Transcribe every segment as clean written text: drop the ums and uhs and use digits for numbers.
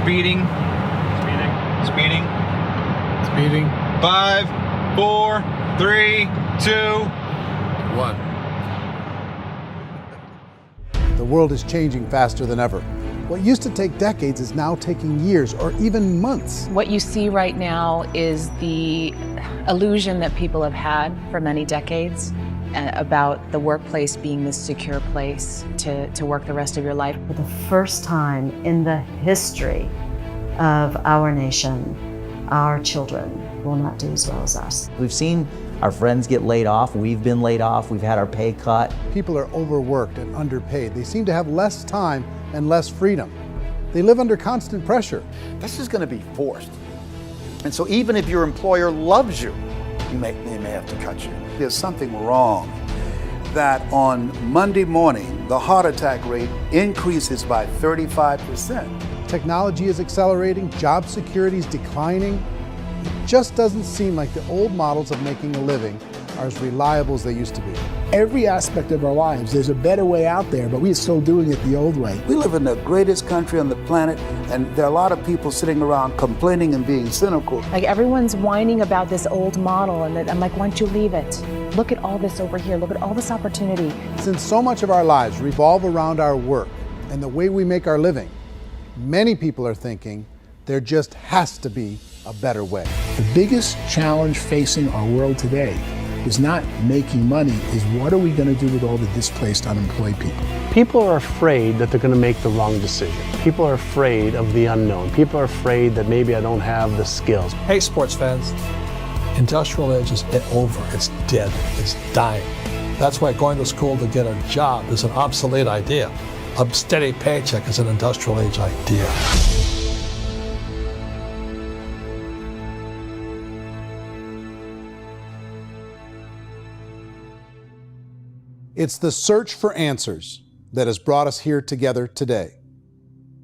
Speeding. Speeding. Speeding. 5, 4, 3, 2, 1. The world is changing faster than ever. What used to take decades is now taking years or even months. What you see right now is the illusion that people have had for many decades about the workplace being this secure place to work the rest of your life. For the first time in the history of our nation, our children will not do as well as us. We've seen our friends get laid off, we've been laid off, we've had our pay cut. People are overworked and underpaid. They seem to have less time and less freedom. They live under constant pressure. This is going to be forced. And so even if your employer loves you, they may have to cut you. There's something wrong that on Monday morning, the heart attack rate increases by 35%. Technology is accelerating, job security is declining. It just doesn't seem like the old models of making a living are as reliable as they used to be. Every aspect of our lives, there's a better way out there, but we're still doing it the old way. We live in the greatest country on the planet, and there are a lot of people sitting around complaining and being cynical. Like everyone's whining about this old model, and I'm like, why don't you leave it? Look at all this over here. Look at all this opportunity. Since so much of our lives revolve around our work and the way we make our living, many people are thinking there just has to be a better way. The biggest challenge facing our world today is not making money, is what are we going to do with all the displaced, unemployed people? People are afraid that they're going to make the wrong decision. People are afraid of the unknown. People are afraid that maybe I don't have the skills. Hey, sports fans. Industrial age is over. It's dead. It's dying. That's why going to school to get a job is an obsolete idea. A steady paycheck is an industrial age idea. It's the search for answers that has brought us here together today.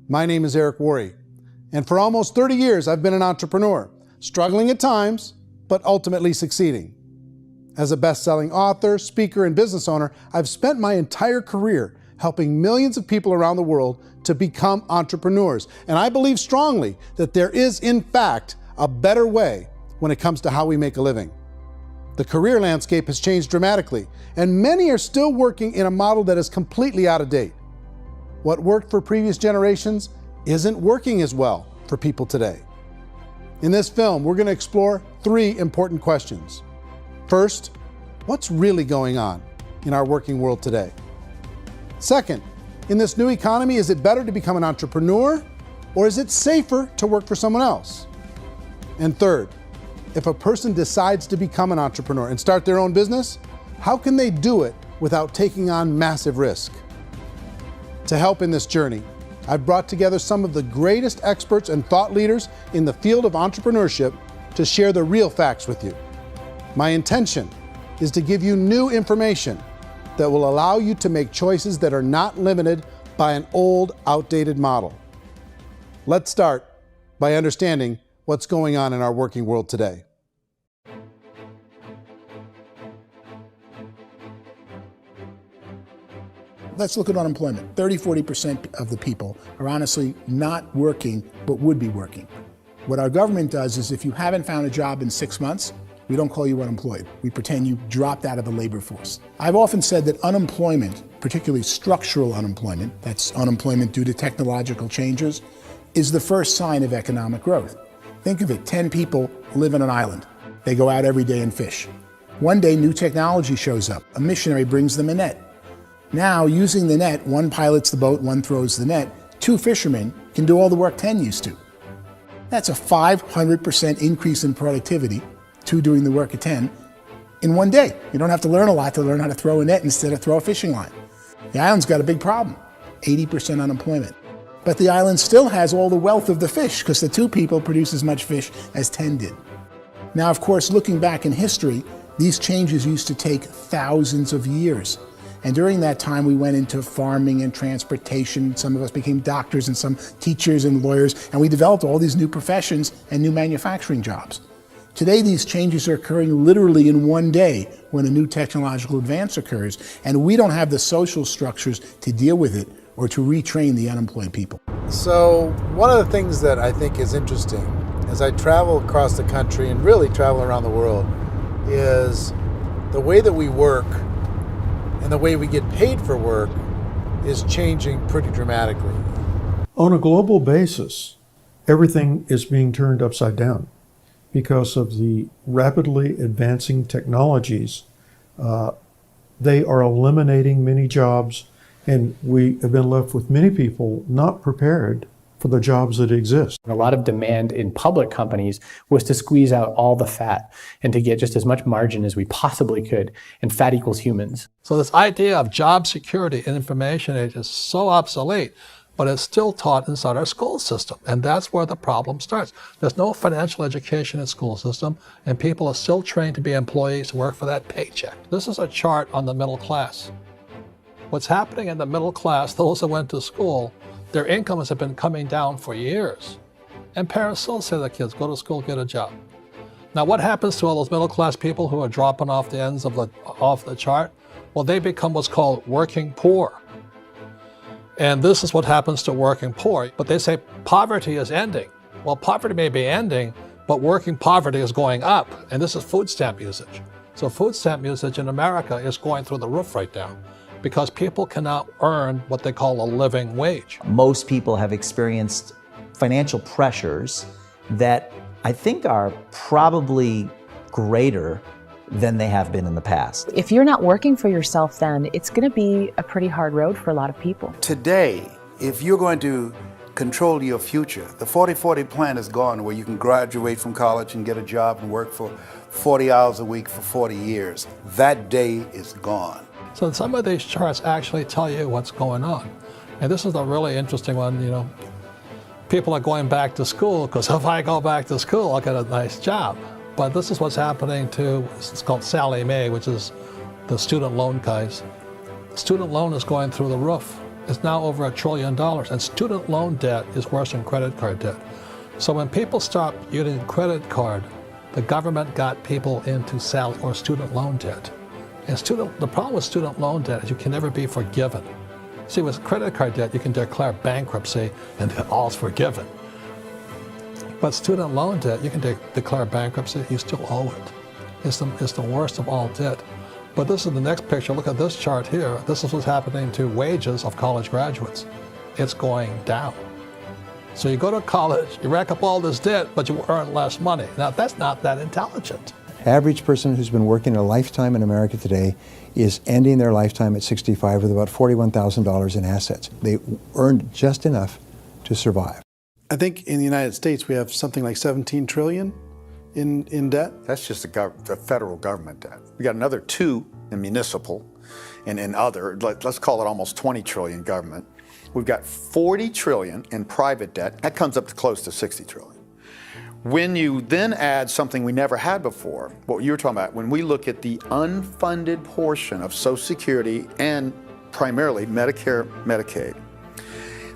My name is Worre, and for almost 30 years I've been an entrepreneur, struggling at times, but ultimately succeeding. As a best-selling author, speaker, and business owner, I've spent my entire career helping millions of people around the world to become entrepreneurs. And I believe strongly that there is, in fact, a better way when it comes to how we make a living. The career landscape has changed dramatically, and many are still working in a model that is completely out of date. What worked for previous generations isn't working as well for people today. In this film, we're going to explore 3 important questions. First, what's really going on in our working world today? Second, in this new economy, is it better to become an entrepreneur, or is it safer to work for someone else? And third, if a person decides to become an entrepreneur and start their own business, how can they do it without taking on massive risk? To help in this journey, I've brought together some of the greatest experts and thought leaders in the field of entrepreneurship to share the real facts with you. My intention is to give you new information that will allow you to make choices that are not limited by an old, outdated model. Let's start by understanding what's going on in our working world today. Let's look at unemployment. 30–40% of the people are honestly not working, but would be working. What our government does is if you haven't found a job in 6 months, we don't call you unemployed. We pretend you dropped out of the labor force. I've often said that unemployment, particularly structural unemployment, that's unemployment due to technological changes, is the first sign of economic growth. Think of it, 10 people live on an island. They go out every day and fish. One day, new technology shows up. A missionary brings them a net. Now, using the net, one pilots the boat, one throws the net. 2 fishermen can do all the work 10 used to. That's a 500% increase in productivity, 2 doing the work of 10, in one day. You don't have to learn a lot to learn how to throw a net instead of throw a fishing line. The island's got a big problem, 80% unemployment. But the island still has all the wealth of the fish because the 2 people produce as much fish as 10 did. Now, of course, looking back in history, these changes used to take thousands of years. And during that time, we went into farming and transportation. Some of us became doctors and some teachers and lawyers, and we developed all these new professions and new manufacturing jobs. Today, these changes are occurring literally in one day when a new technological advance occurs, and we don't have the social structures to deal with it or to retrain the unemployed people. So one of the things that I think is interesting as I travel across the country and really travel around the world is the way that we work and the way we get paid for work is changing pretty dramatically. On a global basis, everything is being turned upside down because of the rapidly advancing technologies. They are eliminating many jobs, and we have been left with many people not prepared for the jobs that exist. A lot of demand in public companies was to squeeze out all the fat and to get just as much margin as we possibly could, and fat equals humans. So this idea of job security in information age is so obsolete, but it's still taught inside our school system. And that's where the problem starts. There's no financial education in school system, and people are still trained to be employees who work for that paycheck. This is a chart on the middle class. What's happening in the middle class, those that went to school, their incomes have been coming down for years. And parents still say to their kids, go to school, get a job. Now what happens to all those middle class people who are dropping off the ends of the chart? Well, they become what's called working poor. And this is what happens to working poor. But they say poverty is ending. Well, poverty may be ending, but working poverty is going up. And this is food stamp usage. So food stamp usage in America is going through the roof right now because people cannot earn what they call a living wage. Most people have experienced financial pressures that I think are probably greater than they have been in the past. If you're not working for yourself, then it's going to be a pretty hard road for a lot of people. Today, if you're going to control your future, the 40-40 plan is gone where you can graduate from college and get a job and work for 40 hours a week for 40 years. That day is gone. So some of these charts actually tell you what's going on. And this is a really interesting one, you know. People are going back to school because if I go back to school, I'll get a nice job. But this is what's happening to, it's called Sallie Mae, which is the student loan guys. Student loan is going through the roof. It's now over $1 trillion, and student loan debt is worse than credit card debt. So when people stopped using credit card, the government got people into student loan debt. And the problem with student loan debt is you can never be forgiven. See, with credit card debt, you can declare bankruptcy and all's forgiven. But student loan debt, you can declare bankruptcy, you still owe it. It's the worst of all debt. But this is the next picture. Look at this chart here. This is what's happening to wages of college graduates. It's going down. So you go to college, you rack up all this debt, but you earn less money. Now, that's not that intelligent. Average person who's been working a lifetime in America today is ending their lifetime at 65 with about $41,000 in assets. They earned just enough to survive. I think in the United States we have something like 17 trillion in debt. That's just the federal government debt. We got another 2 in municipal and in other, let's call it almost 20 trillion government. We've got 40 trillion in private debt. That comes up to close to 60 trillion. When you then add something we never had before, what you were talking about, when we look at the unfunded portion of Social Security and primarily Medicare, Medicaid,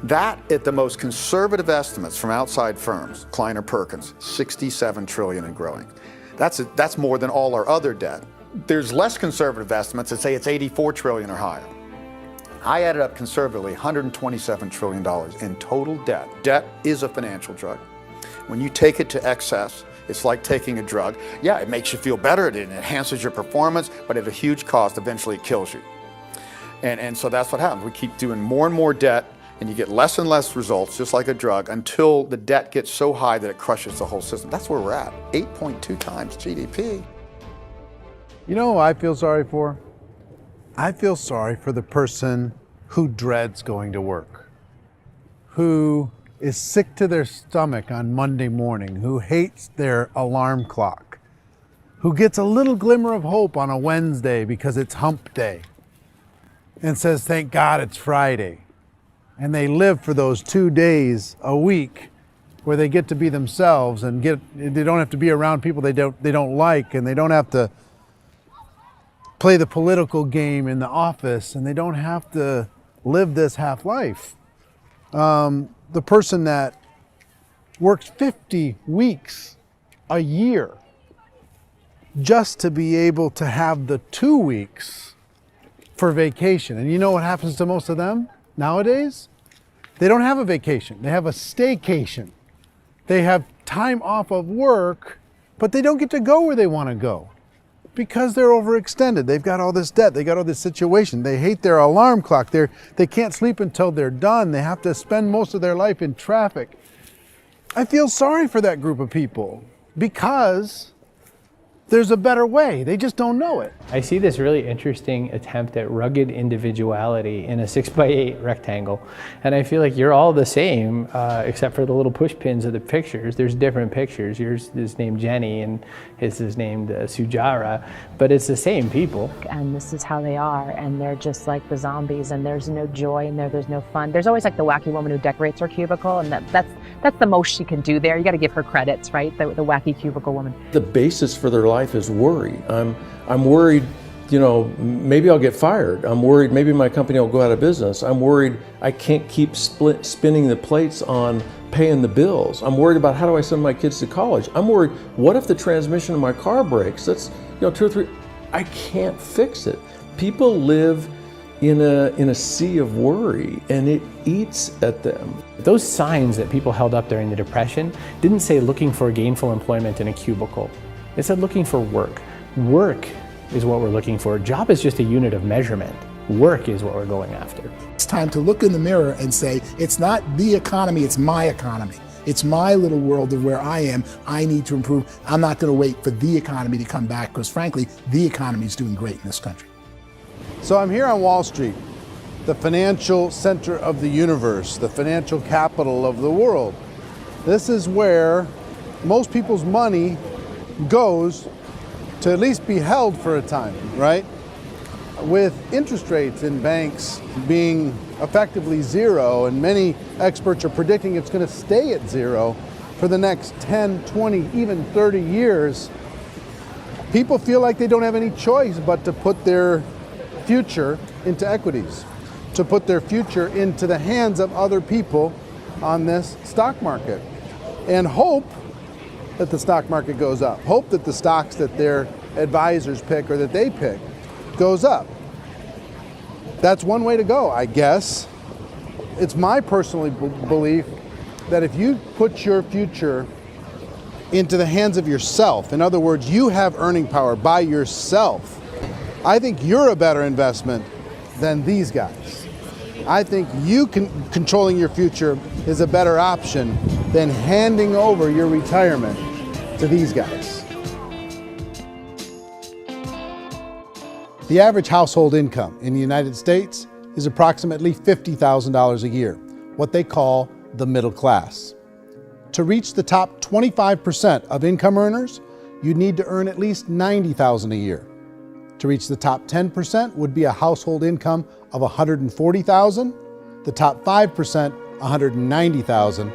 that at the most conservative estimates from outside firms, Kleiner Perkins, 67 trillion and growing. That's more than all our other debt. There's less conservative estimates that say it's 84 trillion or higher. I added up conservatively $127 trillion in total debt. Debt is a financial drug. When you take it to excess, it's like taking a drug. Yeah, it makes you feel better, it enhances your performance, but at a huge cost, eventually it kills you. And so that's what happens. We keep doing more and more debt, and you get less and less results, just like a drug, until the debt gets so high that it crushes the whole system. That's where we're at, 8.2 times GDP. You know who I feel sorry for? I feel sorry for the person who dreads going to work, who is sick to their stomach on Monday morning, who hates their alarm clock, who gets a little glimmer of hope on a Wednesday because it's hump day and says, thank God it's Friday. And they live for those 2 days a week where they get to be themselves and they don't have to be around people they don't like, and they don't have to play the political game in the office, and they don't have to live this half life. The person that works 50 weeks a year just to be able to have the 2 weeks for vacation. And you know what happens to most of them nowadays? They don't have a vacation. They have a staycation. They have time off of work, but they don't get to go where they want to go because they're overextended. They've got all this debt. They got all this situation. They hate their alarm clock. They can't sleep until they're done. They have to spend most of their life in traffic. I feel sorry for that group of people because there's a better way. They just don't know it. I see this really interesting attempt at rugged individuality in a 6x8 rectangle. And I feel like you're all the same, except for the little push pins of the pictures. There's different pictures. Yours is named Jenny and his is named Sujara, but it's the same people. And this is how they are, and they're just like the zombies, and there's no joy in there, there's no fun. There's always like the wacky woman who decorates her cubicle, and that's the most she can do there. You got to give her credits, right? The wacky cubicle woman. The basis for their life is worry. I'm worried, you know, maybe I'll get fired. I'm worried maybe my company will go out of business. I'm worried I can't keep spinning the plates on paying the bills. I'm worried about how do I send my kids to college. I'm worried, what if the transmission of my car breaks? That's, you know, 2 or 3, I can't fix it. People live in a sea of worry, and it eats at them. Those signs that people held up during the Depression didn't say looking for gainful employment in a cubicle. It said looking for work. Work is what we're looking for. Job is just a unit of measurement. Work is what we're going after. It's time to look in the mirror and say, it's not the economy, it's my economy. It's my little world of where I am. I need to improve. I'm not going to wait for the economy to come back because frankly, the economy is doing great in this country. So I'm here on Wall Street, the financial center of the universe, the financial capital of the world. This is where most people's money goes to at least be held for a time, right? With interest rates in banks being effectively zero, and many experts are predicting it's going to stay at zero for the next 10, 20, even 30 years, people feel like they don't have any choice but to put their future into equities, to put their future into the hands of other people on this stock market, and hope that the stock market goes up, hope that the stocks that their advisors pick or that they pick goes up. That's one way to go, I guess. It's my personal belief that if you put your future into the hands of yourself, in other words, you have earning power by yourself, I think you're a better investment than these guys. I think controlling your future is a better option than handing over your retirement to these guys. The average household income in the United States is approximately $50,000 a year, what they call the middle class. To reach the top 25% of income earners, you'd need to earn at least $90,000 a year. To reach the top 10% would be a household income of $140,000, the top 5%, $190,000,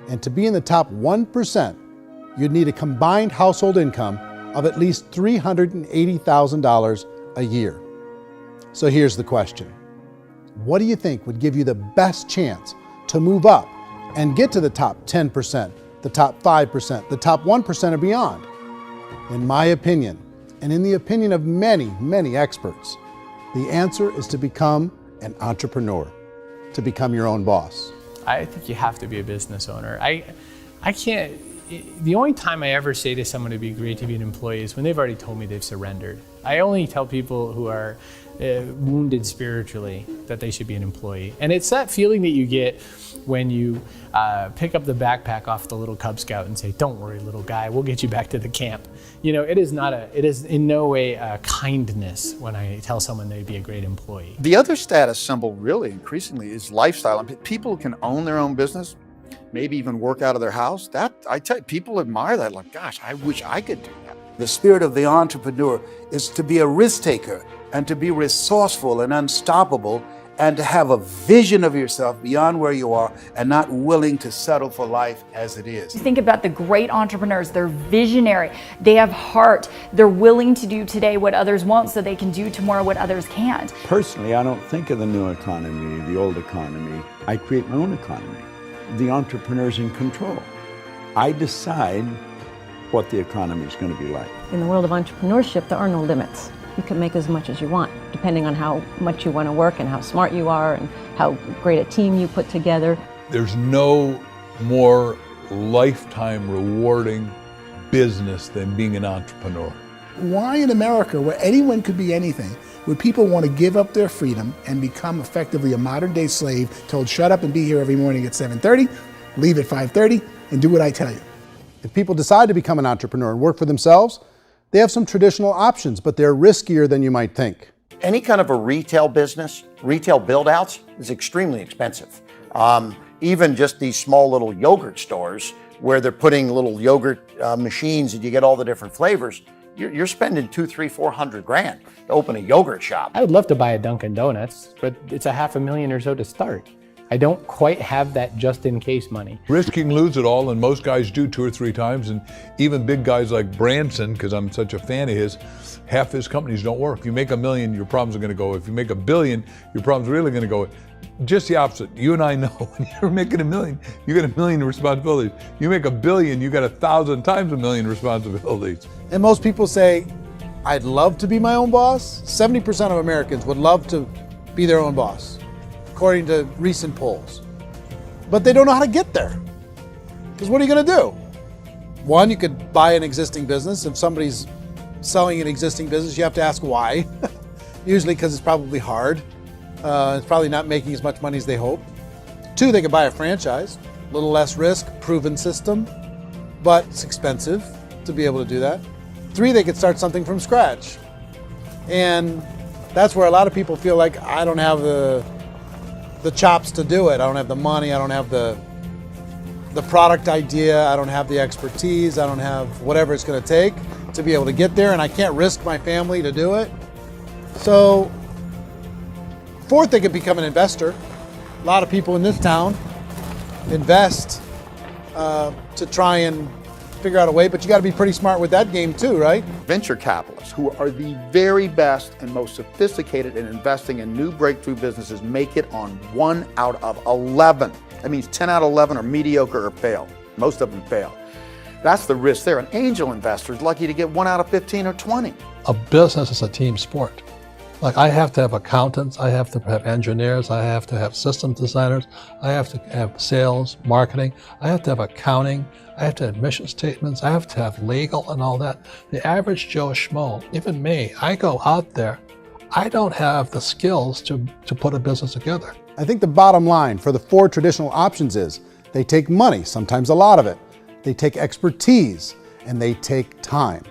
and to be in the top 1%, you'd need a combined household income of at least $380,000 a year. So here's the question. What do you think would give you the best chance to move up and get to the top 10%, the top 5%, the top 1% or beyond? In my opinion, and in the opinion of many, many experts, the answer is to become an entrepreneur, to become your own boss. I think you have to be a business owner. I can't, the only time I ever say to someone it'd be great to be an employee is when they've already told me they've surrendered. I only tell people who are wounded spiritually that they should be an employee. And it's that feeling that you get when you pick up the backpack off the little Cub Scout and say, "Don't worry, little guy, we'll get you back to the camp." You know, it is in no way a kindness when I tell someone they'd be a great employee. The other status symbol really increasingly is lifestyle. And people can own their own business, maybe even work out of their house. That, I tell you, people admire that, like, gosh, I wish I could do that. The spirit of the entrepreneur is to be a risk taker and to be resourceful and unstoppable and to have a vision of yourself beyond where you are and not willing to settle for life as it is. Think about the great entrepreneurs. They're visionary. They have heart. They're willing to do today what others won't so they can do tomorrow what others can't. Personally, I don't think of the new economy, the old economy. I create my own economy. The entrepreneur's in control. I decide what the economy is going to be like. In the world of entrepreneurship, there are no limits. You can make as much as you want. depending on how much you want to work and how smart you are and how great a team you put together. There's no more lifetime rewarding business than being an entrepreneur. Why in America, where anyone could be anything, would people want to give up their freedom and become effectively a modern-day slave, told shut up and be here every morning at 7:30, leave at 5:30, and do what I tell you? If people decide to become an entrepreneur and work for themselves, they have some traditional options, but they're riskier than you might think. Any kind of a retail business, retail build-outs, is extremely expensive. Even just these small little yogurt stores where they're putting little yogurt machines and you get all the different flavors, you're spending $200,000, $300,000, $400,000 to open a yogurt shop. I would love to buy a Dunkin' Donuts, but it's $500,000 or so to start. I don't quite have that just in case money. Risking lose it all, and most guys do 2 or 3 times, and even big guys like Branson, because I'm such a fan of his, half his companies don't work. If you make $1 million, your problems are gonna go. If you make $1 billion, your problems are really gonna go. Just the opposite. You and I know when you're making $1 million, you got $1 million responsibilities. You make $1 billion, you got 1,000 times $1 million responsibilities. And most people say, I'd love to be my own boss. 70% of Americans would love to be their own boss, according to recent polls. But they don't know how to get there. Because what are you going to do? One, you could buy an existing business. If somebody's selling an existing business, you have to ask why. Usually because it's probably hard. It's probably not making as much money as they hope. 2, they could buy a franchise. A little less risk, proven system, but it's expensive to be able to do that. 3, they could start something from scratch. And that's where a lot of people feel like, I don't have the chops to do it. I don't have the money. I don't have the product idea. I don't have the expertise. I don't have whatever it's going to take to be able to get there, and I can't risk my family to do it. So, 4th, they could become an investor. A lot of people in this town invest to try and figure out a way, but you got to be pretty smart with that game too, right? Venture capitalists, who are the very best and most sophisticated in investing in new breakthrough businesses, make it on 1 out of 11. That means 10 out of 11 are mediocre or fail. Most of them fail. That's the risk there. An angel investor is lucky to get 1 out of 15 or 20. A business is a team sport. Like, I have to have accountants, I have to have engineers, I have to have systems designers, I have to have sales, marketing, I have to have accounting, I have to have mission statements, I have to have legal and all that. The average Joe Schmo, even me, I go out there, I don't have the skills to put a business together. I think the bottom line for the 4 traditional options is they take money, sometimes a lot of it. They take expertise, and they take time.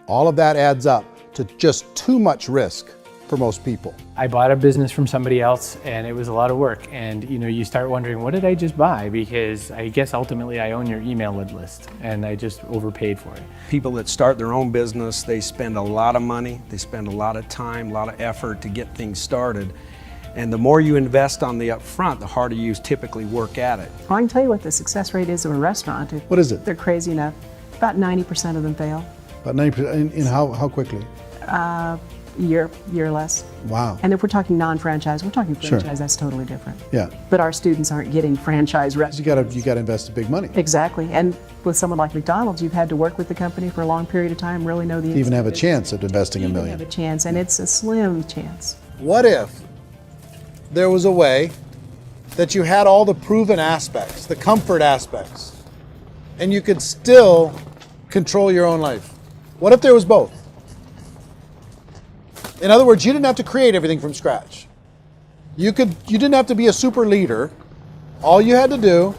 All of that adds up to just too much risk for most people. I bought a business from somebody else and it was a lot of work. And you start wondering, what did I just buy? Because I guess ultimately I own your email list and I just overpaid for it. People that start their own business, they spend a lot of money, they spend a lot of time, a lot of effort to get things started. And the more you invest on the upfront, the harder you typically work at it. Well, I can tell you what the success rate is of a restaurant. What is it? They're crazy enough. About 90% of them fail. About 90%, in how quickly? Year or less. Wow. And if we're talking non-franchise, we're talking franchise, Sure. That's totally different. Yeah. But our students aren't getting franchise restaurants. You got to invest big money. Exactly. And with someone like McDonald's, you've had to work with the company for a long period of time, really know the To even have a business. chance at investing $1 million. Have a chance, and it's a slim chance. What if there was a way that you had all the proven aspects, the comfort aspects, and you could still control your own life? What if there was both? In other words, you didn't have to create everything from scratch. You didn't have to be a super leader. All you had to do,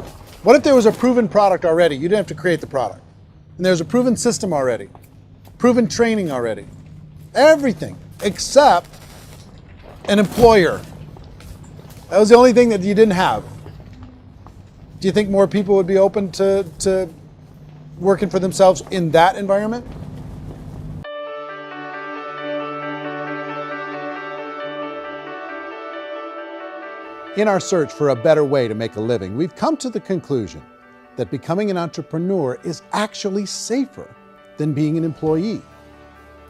what if there was a proven product already? You didn't have to create the product. And there's a proven system already, proven training already. Everything except an employer. That was the only thing that you didn't have. Do you think more people would be open to working for themselves in that environment? In our search for a better way to make a living, we've come to the conclusion that becoming an entrepreneur is actually safer than being an employee.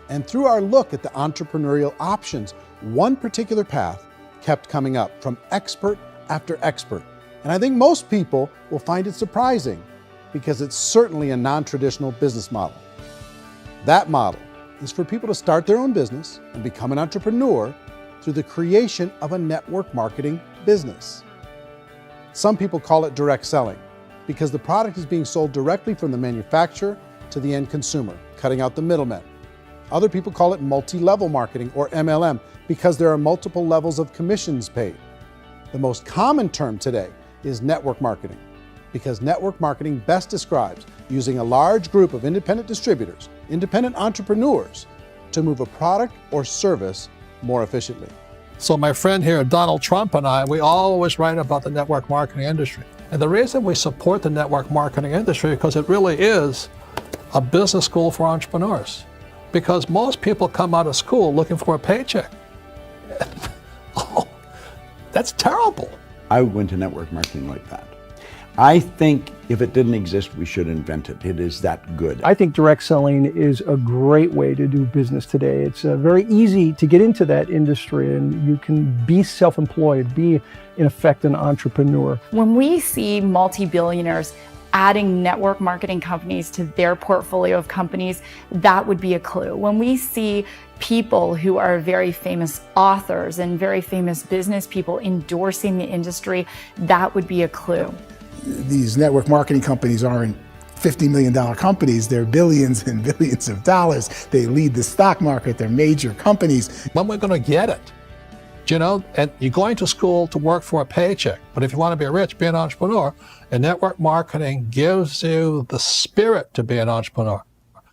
And through our look at the entrepreneurial options, one particular path kept coming up from expert after expert. And I think most people will find it surprising because it's certainly a non-traditional business model. That model is for people to start their own business and become an entrepreneur through the creation of a network marketing business. Some people call it direct selling because the product is being sold directly from the manufacturer to the end consumer, cutting out the middlemen. Other people call it multi-level marketing, or MLM, because there are multiple levels of commissions paid. The most common term today is network marketing, because network marketing best describes using a large group of independent distributors, independent entrepreneurs, to move a product or service more efficiently. So my friend here, Donald Trump, and I, we always write about the network marketing industry. And the reason we support the network marketing industry is because it really is a business school for entrepreneurs. Because most people come out of school looking for a paycheck. Oh, that's terrible. I went to network marketing like that. I think if it didn't exist, we should invent it. It is that good. I think direct selling is a great way to do business today. It's very easy to get into that industry, and you can be self-employed, be in effect an entrepreneur. When we see multi-billionaires adding network marketing companies to their portfolio of companies, that would be a clue. When we see people who are very famous authors and very famous business people endorsing the industry, that would be a clue. These network marketing companies aren't $50 million companies, they're billions and billions of dollars. They lead the stock market, they're major companies. When we're going to get it? You know, and you're going to school to work for a paycheck, but if you want to be rich, be an entrepreneur, and network marketing gives you the spirit to be an entrepreneur.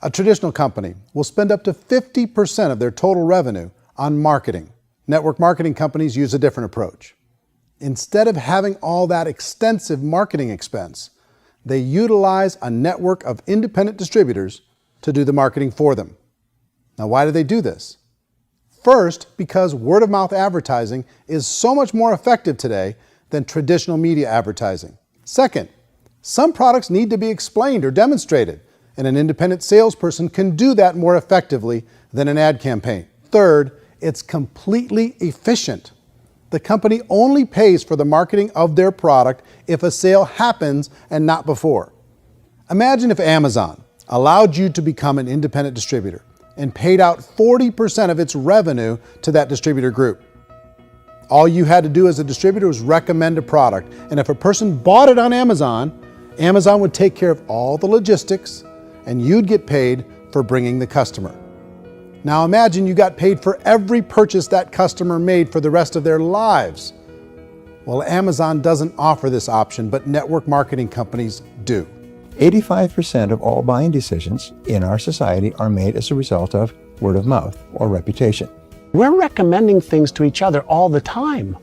A traditional company will spend up to 50% of their total revenue on marketing. Network marketing companies use a different approach. Instead of having all that extensive marketing expense, they utilize a network of independent distributors to do the marketing for them. Now, why do they do this? First, because word-of-mouth advertising is so much more effective today than traditional media advertising. Second, some products need to be explained or demonstrated, and an independent salesperson can do that more effectively than an ad campaign. Third, it's completely efficient. The company only pays for the marketing of their product if a sale happens and not before. Imagine if Amazon allowed you to become an independent distributor and paid out 40% of its revenue to that distributor group. All you had to do as a distributor was recommend a product, and if a person bought it on Amazon, Amazon would take care of all the logistics and you'd get paid for bringing the customer. Now imagine you got paid for every purchase that customer made for the rest of their lives. Well, Amazon doesn't offer this option, but network marketing companies do. 85% of all buying decisions in our society are made as a result of word of mouth or reputation. We're recommending things to each other all the time.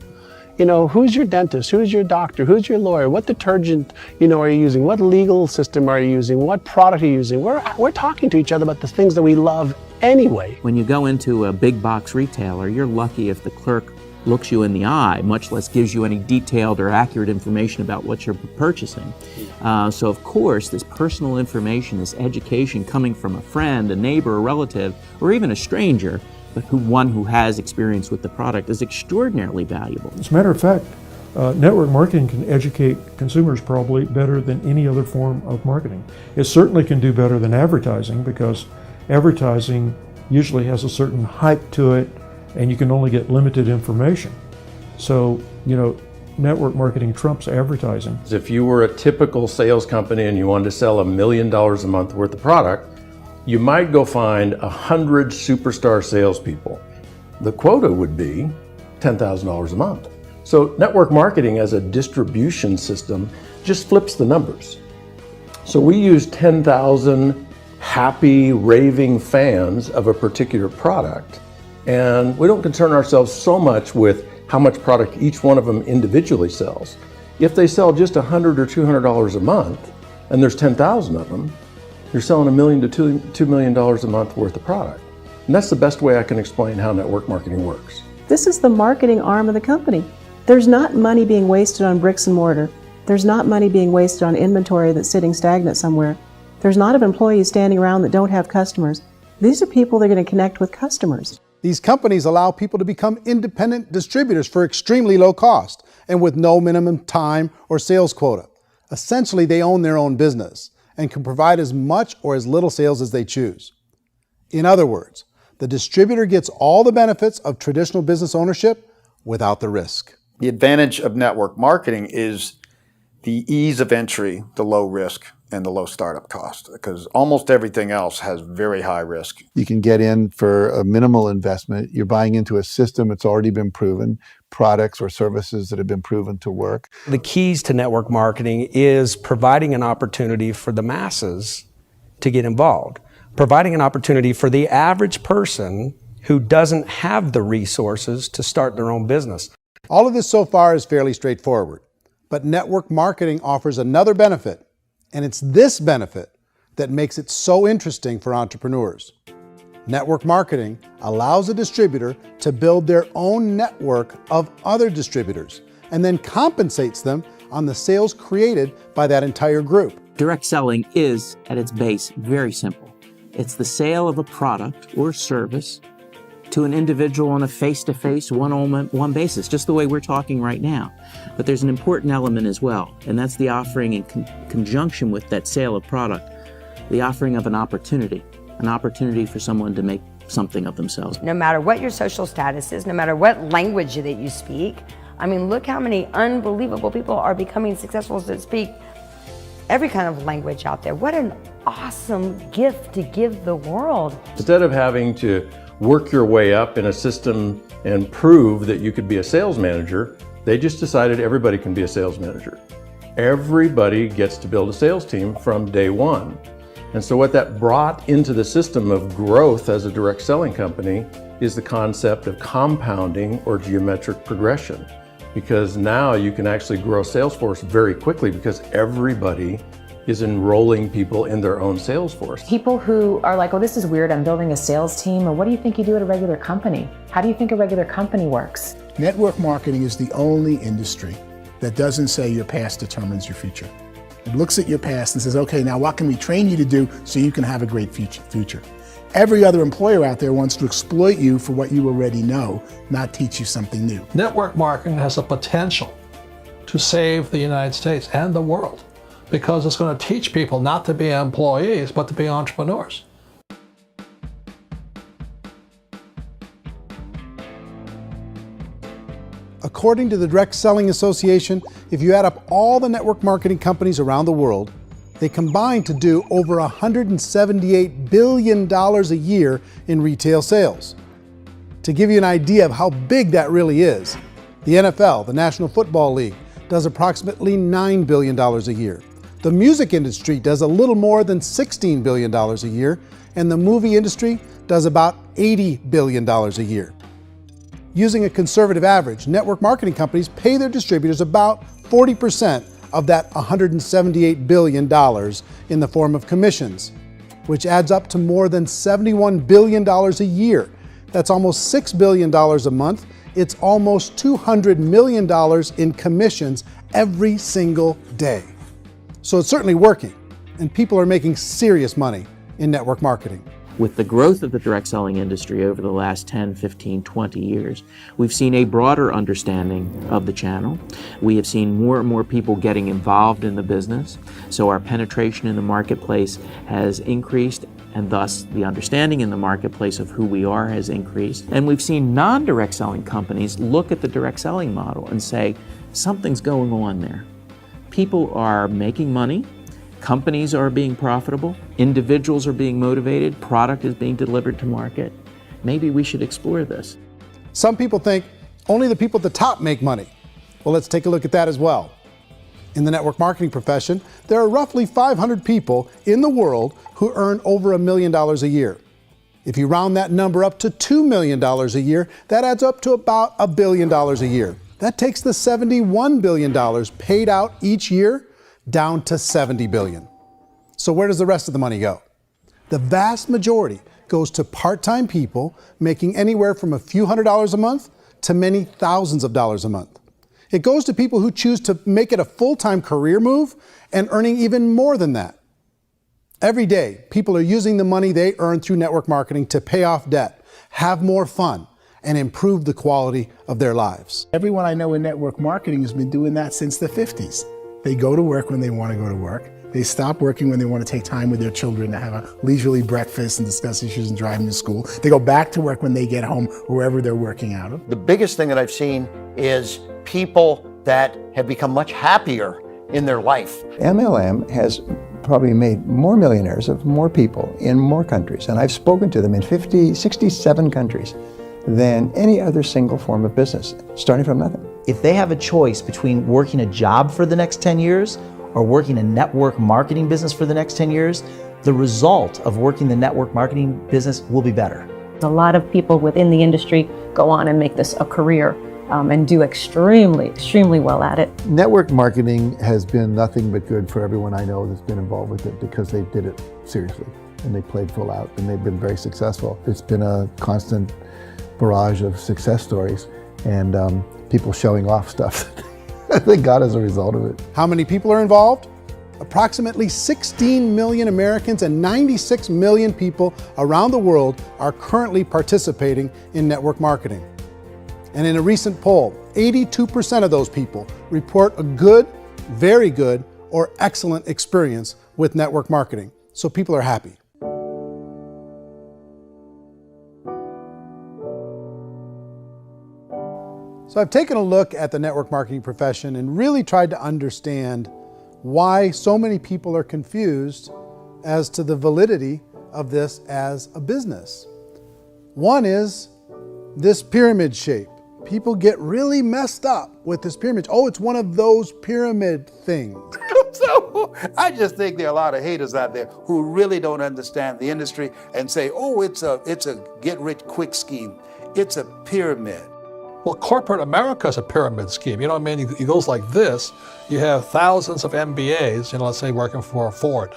You know, who's your dentist? Who's your doctor? Who's your lawyer? What detergent, are you using? What legal system are you using? What product are you using? We're talking to each other about the things that we love anyway. When you go into a big box retailer, you're lucky if the clerk looks you in the eye, much less gives you any detailed or accurate information about what you're purchasing. So of course, this personal information, this education coming from a friend, a neighbor, a relative, or even a stranger, but one who has experience with the product is extraordinarily valuable. As a matter of fact, network marketing can educate consumers probably better than any other form of marketing. It certainly can do better than advertising, because advertising usually has a certain hype to it and you can only get limited information. So, network marketing trumps advertising. If you were a typical sales company and you wanted to sell $1 million a month worth of product, you might go find 100 superstar salespeople. The quota would be $10,000 a month. So network marketing as a distribution system just flips the numbers. So we use 10,000 happy, raving fans of a particular product, and we don't concern ourselves so much with how much product each one of them individually sells. If they sell just $100 or $200 a month, and there's 10,000 of them, you're selling $1 million to $2 million a month worth of product. And that's the best way I can explain how network marketing works. This is the marketing arm of the company. There's not money being wasted on bricks and mortar. There's not money being wasted on inventory that's sitting stagnant somewhere. There's not employees standing around that don't have customers. These are people that are going to connect with customers. These companies allow people to become independent distributors for extremely low cost and with no minimum time or sales quota. Essentially, they own their own business and can provide as much or as little sales as they choose. In other words, the distributor gets all the benefits of traditional business ownership without the risk. The advantage of network marketing is the ease of entry, the low risk, and the low startup cost, because almost everything else has very high risk. You can get in for a minimal investment. You're buying into a system that's already been proven, products or services that have been proven to work. The keys to network marketing is providing an opportunity for the masses to get involved, providing an opportunity for the average person who doesn't have the resources to start their own business. All of this so far is fairly straightforward, but network marketing offers another benefit, and it's this benefit that makes it so interesting for entrepreneurs. Network marketing allows a distributor to build their own network of other distributors and then compensates them on the sales created by that entire group. Direct selling is, at its base, very simple. It's the sale of a product or service to an individual on a face-to-face, one-on-one basis, just the way we're talking right now. But there's an important element as well, and that's the offering in conjunction with that sale of product, the offering of an opportunity for someone to make something of themselves. No matter what your social status is, no matter what language that you speak, I mean, look how many unbelievable people are becoming successful that speak every kind of language out there. What an awesome gift to give the world. Instead of having to work your way up in a system and prove that you could be a sales manager, they just decided everybody can be a sales manager. Everybody gets to build a sales team from day one. And so what that brought into the system of growth as a direct selling company is the concept of compounding or geometric progression. Because now you can actually grow a sales force very quickly because everybody is enrolling people in their own sales force. People who are like, oh, this is weird, I'm building a sales team, or what do you think you do at a regular company? How do you think a regular company works? Network marketing is the only industry that doesn't say your past determines your future. It looks at your past and says, okay, now what can we train you to do so you can have a great future? Every other employer out there wants to exploit you for what you already know, not teach you something new. Network marketing has the potential to save the United States and the world because it's going to teach people not to be employees, but to be entrepreneurs. According to the Direct Selling Association, if you add up all the network marketing companies around the world, they combine to do over $178 billion a year in retail sales. To give you an idea of how big that really is, the NFL, the National Football League, does approximately $9 billion a year. The music industry does a little more than $16 billion a year, and the movie industry does about $80 billion a year. Using a conservative average, network marketing companies pay their distributors about 40% of that $178 billion in the form of commissions, which adds up to more than $71 billion a year. That's almost $6 billion a month. It's almost $200 million in commissions every single day. So it's certainly working, and people are making serious money in network marketing. With the growth of the direct selling industry over the last 10, 15, 20 years, we've seen a broader understanding of the channel. We have seen more and more people getting involved in the business, so our penetration in the marketplace has increased, and thus the understanding in the marketplace of who we are has increased. And we've seen non-direct selling companies look at the direct selling model and say, something's going on there. People are making money. Companies are being profitable, individuals are being motivated, product is being delivered to market. Maybe we should explore this. Some people think only the people at the top make money. Well, let's take a look at that as well. In the network marketing profession, there are roughly 500 people in the world who earn over $1 million a year. If you round that number up to $2 million a year, that adds up to about $1 billion a year. That takes the $71 billion paid out each year down to $70 billion. So where does the rest of the money go? The vast majority goes to part-time people making anywhere from a few $100s a month to many thousands of dollars a month. It goes to people who choose to make it a full-time career move and earning even more than that. Every day, people are using the money they earn through network marketing to pay off debt, have more fun, and improve the quality of their lives. Everyone I know in network marketing has been doing that since the 50s. They go to work when they want to go to work. They stop working when they want to take time with their children to have a leisurely breakfast and discuss issues and driving to school. They go back to work when they get home, wherever they're working out of. The biggest thing that I've seen is people that have become much happier in their life. MLM has probably made more millionaires of more people in more countries, and I've spoken to them in 67 countries than any other single form of business, starting from nothing. If they have a choice between working a job for the next 10 years or working a network marketing business for the next 10 years, the result of working the network marketing business will be better. A lot of people within the industry go on and make this a career and do extremely well at it. Network marketing has been nothing but good for everyone I know that's been involved with it because they did it seriously and they played full out and they've been very successful. It's been a constant barrage of success stories and people showing off stuff that they got as a result of it. How many people are involved? Approximately 16 million Americans and 96 million people around the world are currently participating in network marketing. And in a recent poll, 82% of those people report a good, very good, or excellent experience with network marketing. So people are happy. So I've taken a look at the network marketing profession and really tried to understand why so many people are confused as to the validity of this as a business. One is this pyramid shape. People get really messed up with this pyramid. Oh, it's one of those pyramid things. So I just think there are a lot of haters out there who really don't understand the industry and say, oh, it's a get-rich-quick scheme. It's a pyramid. Well, corporate America is a pyramid scheme. You know what I mean? It goes like this. You have thousands of MBAs, let's say working for Ford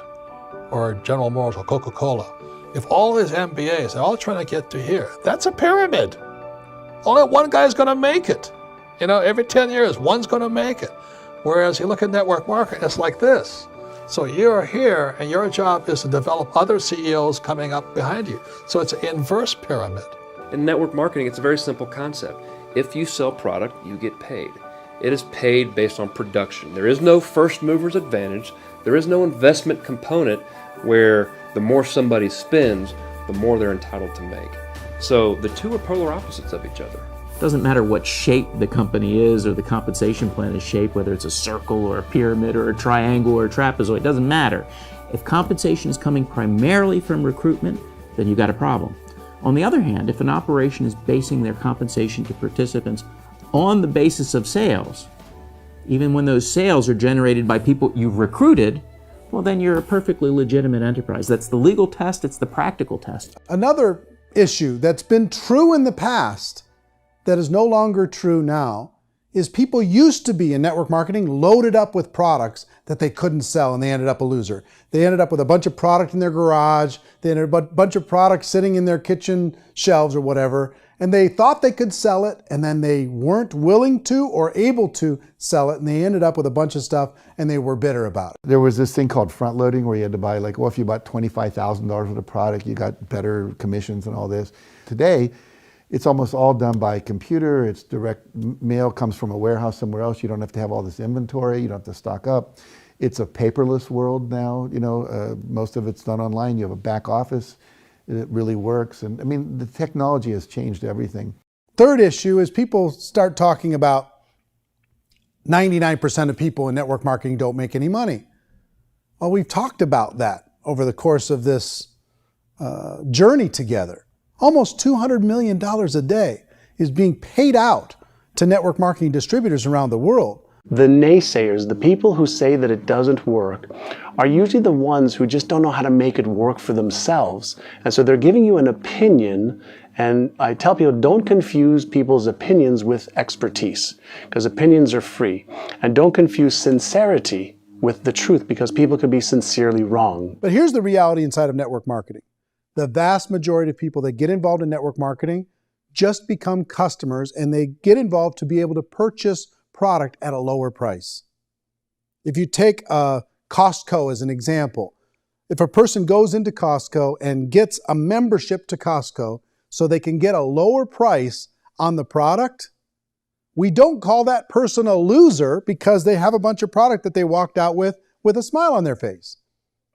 or General Motors or Coca-Cola. If all these MBAs are all trying to get to here, that's a pyramid. Only one guy's going to make it. Every 10 years, one's going to make it. Whereas you look at network marketing, it's like this. So you're here, and your job is to develop other CEOs coming up behind you. So it's an inverse pyramid. In network marketing, it's a very simple concept. If you sell product, you get paid. It is paid based on production. There is no first mover's advantage. There is no investment component where the more somebody spends, the more they're entitled to make. So the two are polar opposites of each other. Doesn't matter what shape the company is or the compensation plan is shaped, whether it's a circle or a pyramid or a triangle or a trapezoid, it doesn't matter. If compensation is coming primarily from recruitment, then you've got a problem. On the other hand, if an operation is basing their compensation to participants on the basis of sales, even when those sales are generated by people you've recruited, well, then you're a perfectly legitimate enterprise. That's the legal test, it's the practical test. Another issue that's been true in the past that is no longer true now is people used to be in network marketing loaded up with products that they couldn't sell and they ended up a loser. They ended up with a bunch of product in their garage, they ended up with a bunch of products sitting in their kitchen shelves or whatever, and they thought they could sell it and then they weren't willing to or able to sell it and they ended up with a bunch of stuff and they were bitter about it. There was this thing called front loading where you had to buy if you bought $25,000 worth of product, you got better commissions and all this. Today, it's almost all done by computer. It's direct mail, comes from a warehouse somewhere else. You don't have to have all this inventory. You don't have to stock up. It's a paperless world now. Most of it's done online. You have a back office. It really works. And I mean, the technology has changed everything. Third issue is people start talking about 99% of people in network marketing don't make any money. Well, we've talked about that over the course of this journey together. Almost $200 million a day is being paid out to network marketing distributors around the world. The naysayers, the people who say that it doesn't work, are usually the ones who just don't know how to make it work for themselves. And so they're giving you an opinion, and I tell people, don't confuse people's opinions with expertise, because opinions are free. And don't confuse sincerity with the truth, because people can be sincerely wrong. But here's the reality inside of network marketing. The vast majority of people that get involved in network marketing just become customers and they get involved to be able to purchase product at a lower price. If you take Costco as an example, if a person goes into Costco and gets a membership to Costco so they can get a lower price on the product, we don't call that person a loser because they have a bunch of product that they walked out with with a smile on their face.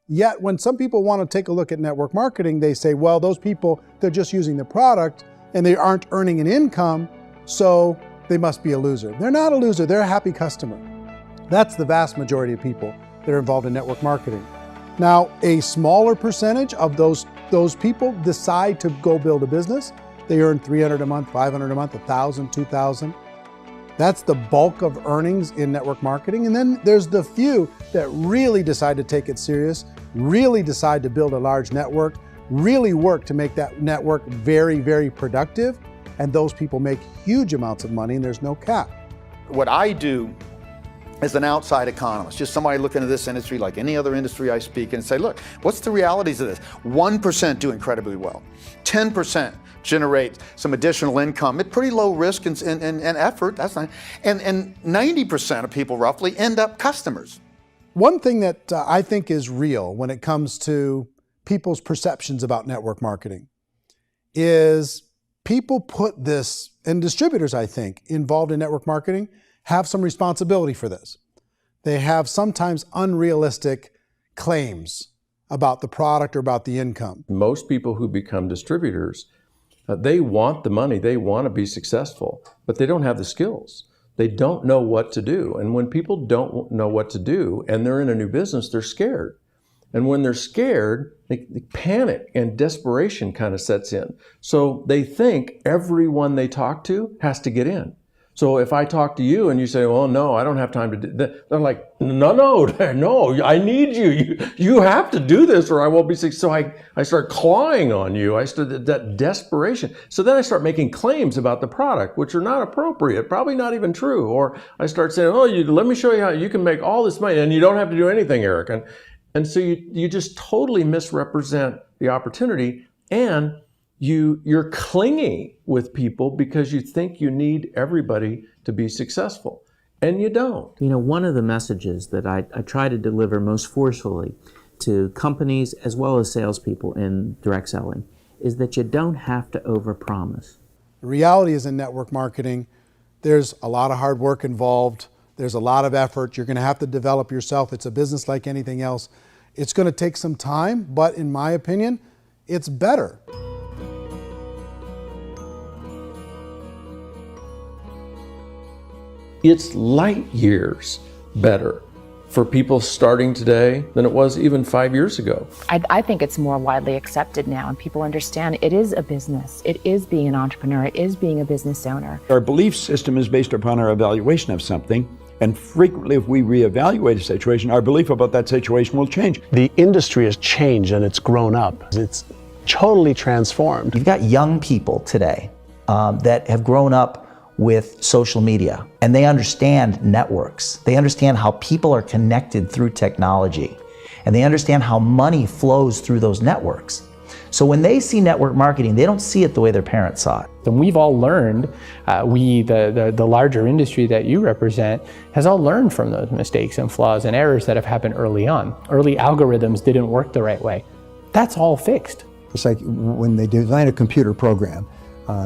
Yet when some people want to take a look at network marketing, they say, well, those people, they're just using the product and they aren't earning an income, so they must be a loser. They're not a loser, they're a happy customer. That's the vast majority of people that are involved in network marketing. Now, a smaller percentage of those people decide to go build a business. They earn $300 a month, $500 a month, $1,000, $2,000. That's the bulk of earnings in network marketing. And then there's the few that really decide to take it serious, really decide to build a large network, really work to make that network very, very productive. And those people make huge amounts of money and there's no cap. What I do as an outside economist, just somebody looking at this industry like any other industry I speak and say, look, what's the realities of this? 1% do incredibly well. 10% generate some additional income at pretty low risk and effort. That's not, and 90% of people roughly end up customers. One thing that I think is real when it comes to people's perceptions about network marketing is people put this, and distributors, I think, involved in network marketing have some responsibility for this. They have sometimes unrealistic claims about the product or about the income. Most people who become distributors, they want the money, they want to be successful, but they don't have the skills. They don't know what to do. And when people don't know what to do and they're in a new business, they're scared. And when they're scared, they panic and desperation kind of sets in. So they think everyone they talk to has to get in. So if I talk to you and you say, well, no, I don't have time to do that, they're like, no, I need you. You have to do this or I won't be successful. So I start clawing on you. I start that desperation. So then I start making claims about the product, which are not appropriate, probably not even true. Or I start saying, oh, let me show you how you can make all this money and you don't have to do anything, Eric. And so you just totally misrepresent the opportunity, and you're clingy with people because you think you need everybody to be successful, and you don't. You know, one of the messages that I try to deliver most forcefully to companies as well as salespeople in direct selling is that you don't have to overpromise. The reality is in network marketing, there's a lot of hard work involved. There's a lot of effort. You're going to have to develop yourself. It's a business like anything else. It's going to take some time, but in my opinion, it's better. It's light years better for people starting today than it was even 5 years ago. I think it's more widely accepted now, and people understand it is a business. It is being an entrepreneur. It is being a business owner. Our belief system is based upon our evaluation of something. And frequently, if we reevaluate a situation, our belief about that situation will change. The industry has changed and it's grown up. It's totally transformed. You've got young people today that have grown up with social media, and they understand networks. They understand how people are connected through technology, and they understand how money flows through those networks. So when they see network marketing, they don't see it the way their parents saw it. And we've all learned, the larger industry that you represent, has all learned from those mistakes and flaws and errors that have happened early on. Early algorithms didn't work the right way. That's all fixed. It's like when they design a computer program,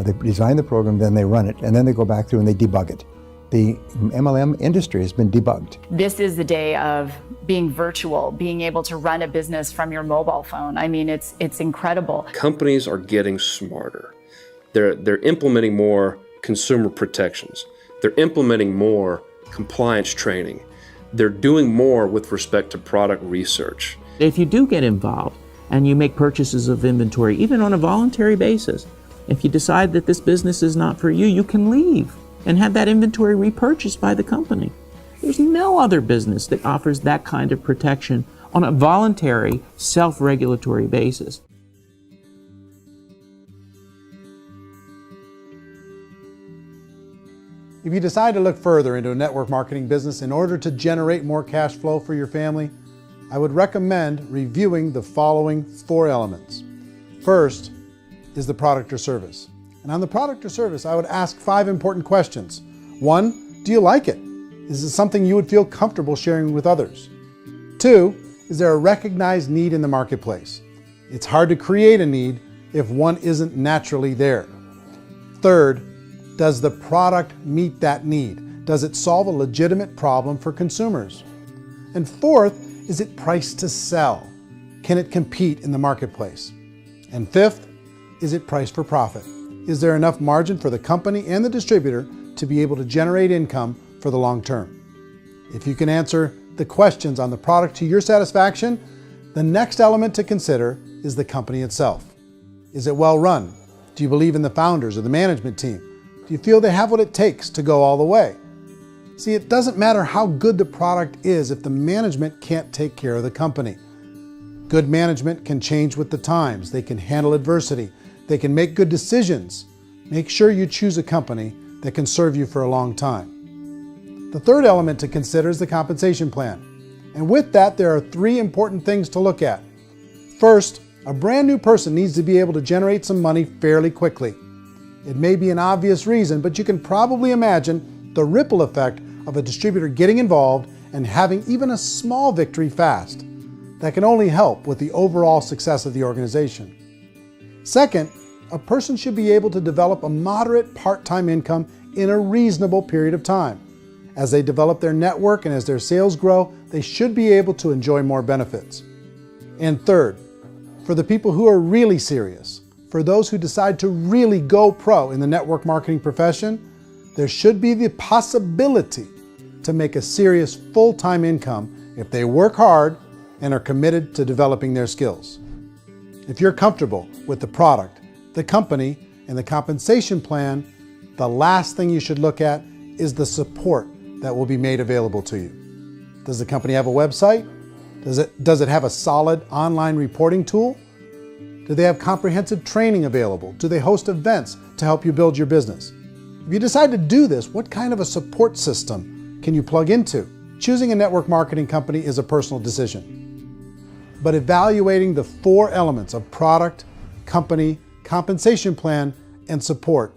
they design the program, then they run it, and then they go back through and they debug it. The MLM industry has been debugged. This is the day of being virtual, being able to run a business from your mobile phone. I mean, it's incredible. Companies are getting smarter. They're implementing more consumer protections. They're implementing more compliance training. They're doing more with respect to product research. If you do get involved and you make purchases of inventory, even on a voluntary basis, if you decide that this business is not for you, you can leave and have that inventory repurchased by the company. There's no other business that offers that kind of protection on a voluntary, self-regulatory basis. If you decide to look further into a network marketing business in order to generate more cash flow for your family, I would recommend reviewing the following 4 elements. First is the product or service. And on the product or service, I would ask 5 important questions. 1, do you like it? Is it something you would feel comfortable sharing with others? 2, is there a recognized need in the marketplace? It's hard to create a need if one isn't naturally there. 3rd, does the product meet that need? Does it solve a legitimate problem for consumers? And 4th, Is it priced to sell? Can it compete in the marketplace? And fifth, is it priced for profit? Is there enough margin for the company and the distributor to be able to generate income for the long term? If you can answer the questions on the product to your satisfaction, the next element to consider is the company itself. Is it well run? Do you believe in the founders or the management team? Do you feel they have what it takes to go all the way? See, it doesn't matter how good the product is if the management can't take care of the company. Good management can change with the times. They can handle adversity. They can make good decisions. Make sure you choose a company that can serve you for a long time. The third element to consider is the compensation plan. And with that, there are 3 important things to look at. First, a brand new person needs to be able to generate some money fairly quickly. It may be an obvious reason, but you can probably imagine the ripple effect of a distributor getting involved and having even a small victory fast. That can only help with the overall success of the organization. Second, a person should be able to develop a moderate part-time income in a reasonable period of time. As they develop their network and as their sales grow, they should be able to enjoy more benefits. And third, for the people who are really serious, for those who decide to really go pro in the network marketing profession, there should be the possibility to make a serious full-time income if they work hard and are committed to developing their skills. If you're comfortable with the product, the company, and the compensation plan, the last thing you should look at is the support that will be made available to you. Does the company have a website? Does it have a solid online reporting tool? Do they have comprehensive training available? Do they host events to help you build your business? If you decide to do this, what kind of a support system can you plug into? Choosing a network marketing company is a personal decision. But evaluating the 4 elements of product, company, compensation plan, and support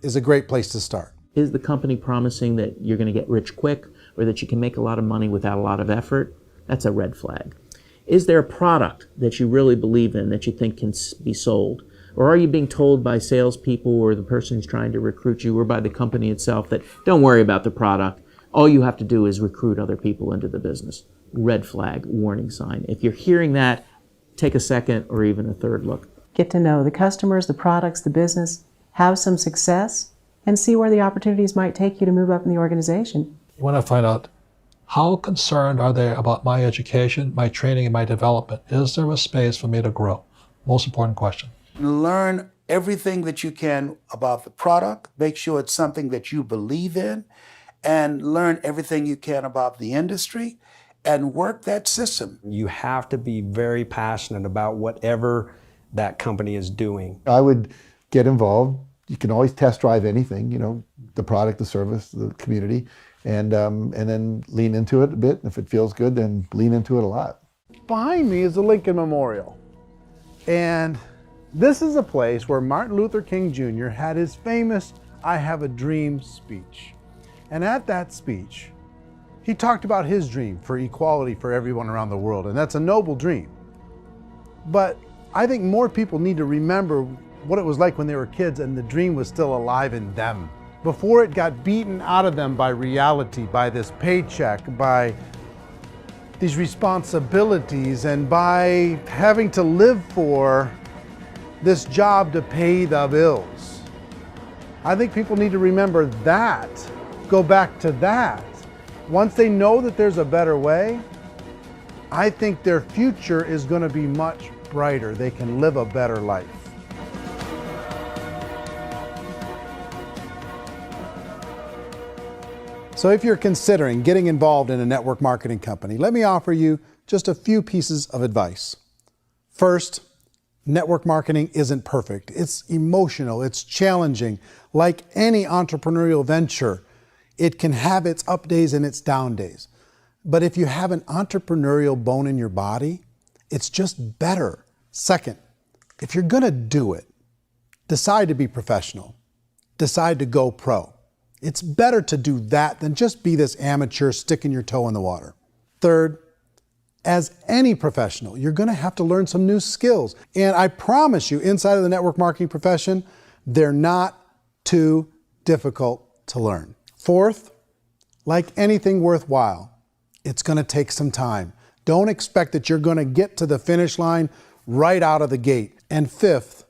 is a great place to start. Is the company promising that you're going to get rich quick or that you can make a lot of money without a lot of effort? That's a red flag. Is there a product that you really believe in that you think can be sold? Or are you being told by salespeople or the person who's trying to recruit you or by the company itself that don't worry about the product, all you have to do is recruit other people into the business? Red flag, warning sign. If you're hearing that, take a second or even a third look. Get to know the customers, the products, the business, have some success, and see where the opportunities might take you to move up in the organization. You want to find out, how concerned are they about my education, my training, and my development? Is there a space for me to grow? Most important question. Learn everything that you can about the product. Make sure it's something that you believe in, and learn everything you can about the industry and work that system. You have to be very passionate about whatever that company is doing. I would get involved. You can always test drive anything, you know, the product, the service, the community, and then lean into it a bit. If it feels good, then lean into it a lot. Behind me is the Lincoln Memorial. And this is a place where Martin Luther King Jr. had his famous "I Have a Dream" speech. And at that speech, he talked about his dream for equality for everyone around the world, and that's a noble dream. But I think more people need to remember what it was like when they were kids and the dream was still alive in them, before it got beaten out of them by reality, by this paycheck, by these responsibilities, and by having to live for this job to pay the bills. I think people need to remember that, go back to that. Once they know that there's a better way, I think their future is going to be much brighter. They can live a better life. So if you're considering getting involved in a network marketing company, let me offer you just a few pieces of advice. First, network marketing isn't perfect. It's emotional, it's challenging. Like any entrepreneurial venture, it can have its up days and its down days. But if you have an entrepreneurial bone in your body, it's just better. Second, if you're gonna do it, decide to be professional. Decide to go pro. It's better to do that than just be this amateur sticking your toe in the water. Third, as any professional, you're gonna have to learn some new skills. And I promise you, inside of the network marketing profession, they're not too difficult to learn. Fourth, like anything worthwhile, it's gonna take some time. Don't expect that you're going to get to the finish line right out of the gate. And fifth,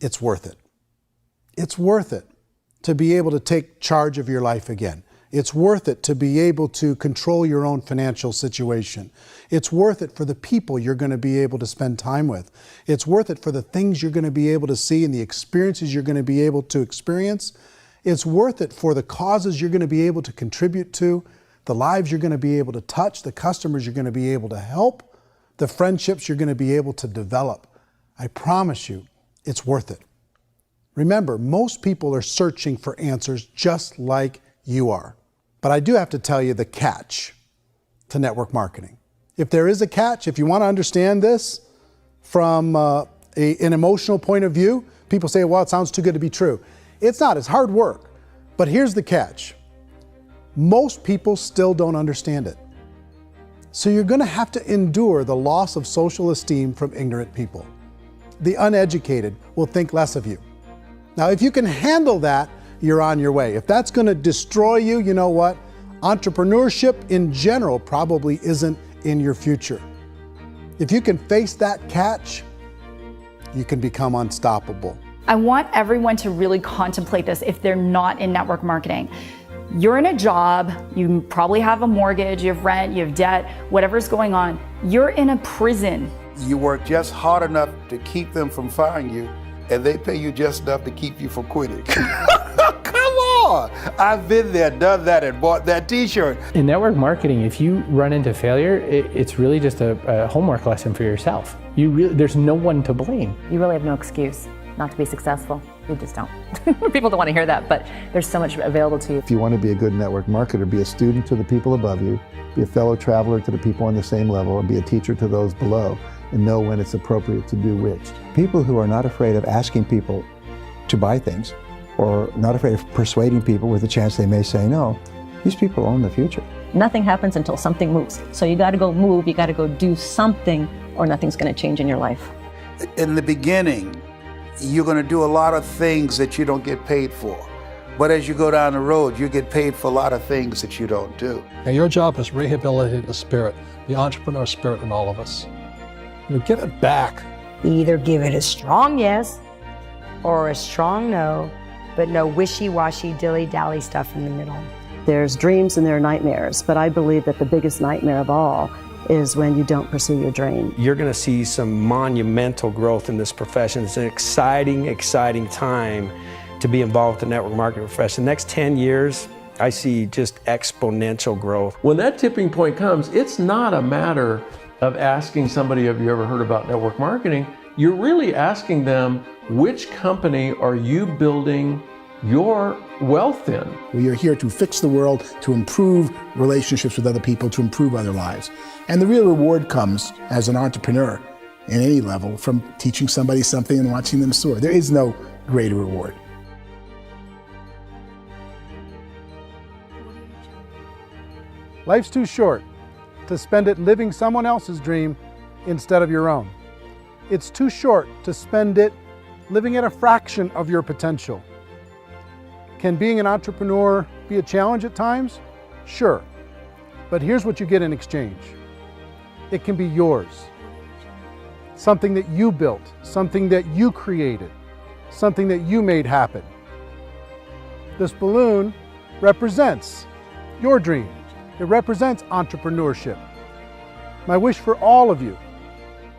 it's worth it. It's worth it to be able to take charge of your life again. It's worth it to be able to control your own financial situation. It's worth it for the people you're going to be able to spend time with. It's worth it for the things you're going to be able to see and the experiences you're going to be able to experience. It's worth it for the causes you're going to be able to contribute to, the lives you're going to be able to touch, the customers you're going to be able to help, the friendships you're going to be able to develop. I promise you, it's worth it. Remember, most people are searching for answers just like you are. But I do have to tell you the catch to network marketing. If there is a catch, if you want to understand this from an emotional point of view, people say, well, it sounds too good to be true. It's not, it's hard work. But here's the catch. Most people still don't understand it. So you're going to have to endure the loss of social esteem from ignorant people. The uneducated will think less of you. Now, if you can handle that, you're on your way. If that's going to destroy you, you know what? Entrepreneurship in general probably isn't in your future. If you can face that catch, you can become unstoppable. I want everyone to really contemplate this if they're not in network marketing. You're in a job, you probably have a mortgage, you have rent, you have debt, whatever's going on. You're in a prison. You work just hard enough to keep them from firing you, and they pay you just enough to keep you from quitting. Come on! I've been there, done that, and bought that t-shirt. In network marketing, if you run into failure, it's really just a homework lesson for yourself. There's no one to blame. You really have no excuse not to be successful. You just don't. People don't want to hear that, but there's so much available to you. If you want to be a good network marketer, be a student to the people above you, be a fellow traveler to the people on the same level, and be a teacher to those below, and know when it's appropriate to do which. People who are not afraid of asking people to buy things, or not afraid of persuading people with a chance they may say no, these people own the future. Nothing happens until something moves. So you got to go move, you got to go do something, or nothing's going to change in your life. In the beginning, you're going to do a lot of things that you don't get paid for. But as you go down the road, you get paid for a lot of things that you don't do. And your job is rehabilitate the spirit, the entrepreneur spirit in all of us. Get it back. Either give it a strong yes or a strong no, but no wishy-washy, dilly-dally stuff in the middle. There's dreams and there are nightmares, but I believe that the biggest nightmare of all is when you don't pursue your dream. You're going to see some monumental growth in this profession. It's an exciting, exciting time to be involved with the network marketing profession. The next 10 years, I see just exponential growth. When that tipping point comes, it's not a matter of asking somebody, have you ever heard about network marketing? You're really asking them, which company are you building your wealth in? We are here to fix the world, to improve relationships with other people, to improve other lives. And the real reward comes as an entrepreneur in any level from teaching somebody something and watching them soar. There is no greater reward. Life's too short to spend it living someone else's dream instead of your own. It's too short to spend it living at a fraction of your potential. Can being an entrepreneur be a challenge at times? Sure. But here's what you get in exchange. It can be yours. Something that you built, something that you created, something that you made happen. This balloon represents your dream. It represents entrepreneurship. My wish for all of you